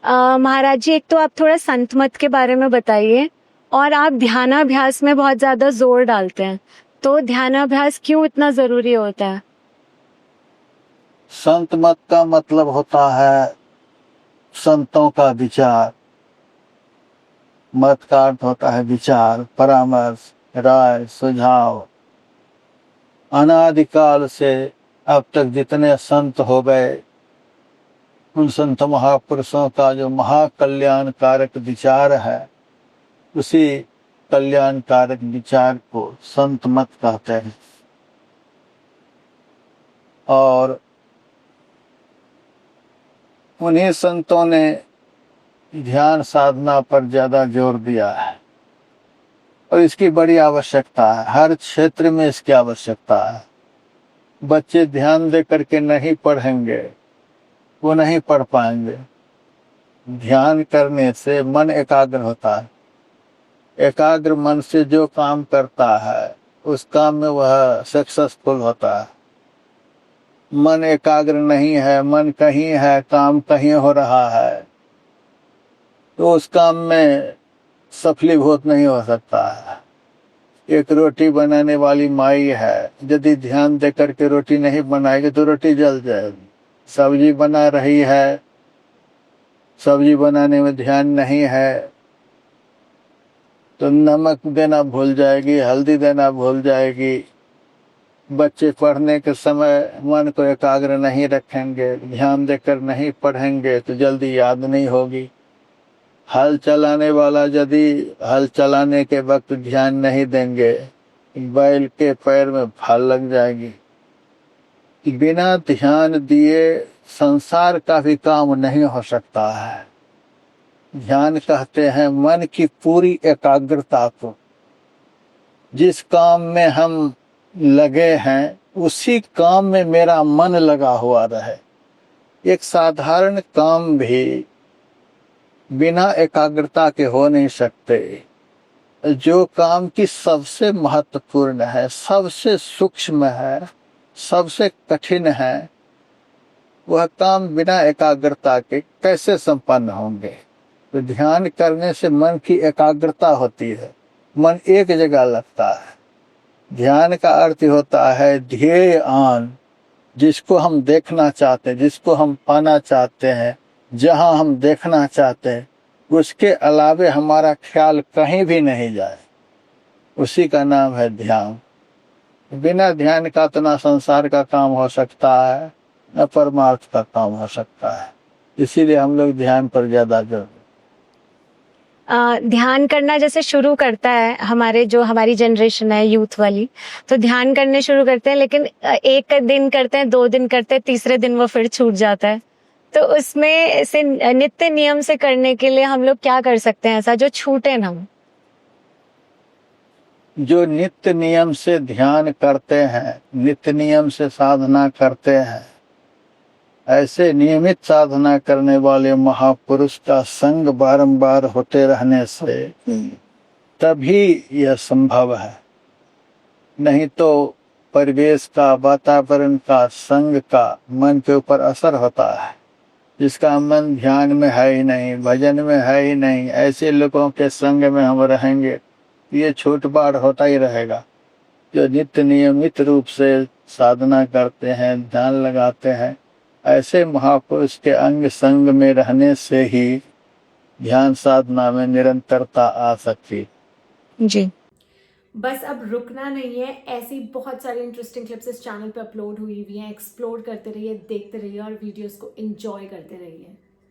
महाराज जी, एक तो आप थोड़ा संत मत के बारे में बताइए, और आप ध्यानाभ्यास में बहुत ज्यादा जोर डालते हैं, तो ध्यानाभ्यास क्यों इतना जरूरी होता है? संत मत का मतलब होता है संतों का विचार। मत का अर्थ होता है विचार, परामर्श, राय, सुझाव। अनादिकाल से अब तक जितने संत हो गए, उन संत महापुरुषों का जो महाकल्याणकारक विचार है, उसी कल्याणकारक विचार को संत मत कहते हैं। और उन्हीं संतों ने ध्यान साधना पर ज्यादा जोर दिया है, और इसकी बड़ी आवश्यकता है। हर क्षेत्र में इसकी आवश्यकता है। बच्चे ध्यान दे करके नहीं पढ़ेंगे, वो नहीं पढ़ पाएंगे। ध्यान करने से मन एकाग्र होता है। एकाग्र मन से जो काम करता है, उस काम में वह सक्सेसफुल होता है। मन एकाग्र नहीं है, मन कहीं है, काम कहीं हो रहा है, तो उस काम में सफलीभूत नहीं हो सकता है। एक रोटी बनाने वाली माई है, यदि ध्यान दे करके रोटी नहीं बनाएगी तो रोटी जल जाएगी। सब्जी बना रही है, सब्जी बनाने में ध्यान नहीं है तो नमक देना भूल जाएगी, हल्दी देना भूल जाएगी। बच्चे पढ़ने के समय मन को एकाग्र नहीं रखेंगे, ध्यान देकर नहीं पढ़ेंगे तो जल्दी याद नहीं होगी। हल चलाने वाला यदि हल चलाने के वक्त ध्यान नहीं देंगे, बैल के पैर में फल लग जाएगी। बिना ध्यान दिए संसार का भी काम नहीं हो सकता है। ध्यान कहते हैं मन की पूरी एकाग्रता को। जिस काम में हम लगे हैं, उसी काम में मेरा मन लगा हुआ रहे। एक साधारण काम भी बिना एकाग्रता के हो नहीं सकते। जो काम की सबसे महत्वपूर्ण है, सबसे सूक्ष्म है, सबसे कठिन है, वह काम बिना एकाग्रता के कैसे संपन्न होंगे? तो ध्यान करने से मन की एकाग्रता होती है, मन एक जगह लगता है। ध्यान का अर्थ होता है ध्येय आन, जिसको हम देखना चाहते हैं, जिसको हम पाना चाहते हैं, जहां हम देखना चाहते हैं, उसके अलावे हमारा ख्याल कहीं भी नहीं जाए, उसी का नाम है ध्यान। बिना ध्यान का तो ना संसार का काम हो सकता है, न परमार्थ का काम हो सकता है। इसीलिए हम लोग ध्यान पर ज्यादा जोर। ध्यान करना जैसे शुरू करता है हमारी जनरेशन है यूथ वाली, तो ध्यान करने शुरू करते हैं, लेकिन एक दिन करते हैं, 2 दिन करते हैं, तीसरे दिन वो फिर छूट जाता है। तो उसमें से नित्य नियम से करने के लिए हम लोग क्या कर सकते हैं ऐसा जो छूटे ना? जो नित्य नियम से ध्यान करते हैं, नित्य नियम से साधना करते हैं, ऐसे नियमित साधना करने वाले महापुरुष का संग बारंबार होते रहने से तभी यह संभव है। नहीं तो परिवेश का, वातावरण का, संग का मन के ऊपर असर होता है। जिसका मन ध्यान में है ही नहीं, भजन में है ही नहीं, ऐसे लोगों के संग में हम रहेंगे, ये छूट बाढ़ होता ही रहेगा। जो नित्य नियमित रूप से साधना करते हैं, ध्यान लगाते हैं, ऐसे महापुरुष के अंग संग में रहने से ही ध्यान साधना में निरंतरता आ सकती। जी, बस अब रुकना नहीं है। ऐसी बहुत सारी इंटरेस्टिंग क्लिप्स इस चैनल पे अपलोड हुई हैं। एक्सप्लोर करते रहिए, देखते रहिए और वीडियोस को एंजॉय करते रहिए।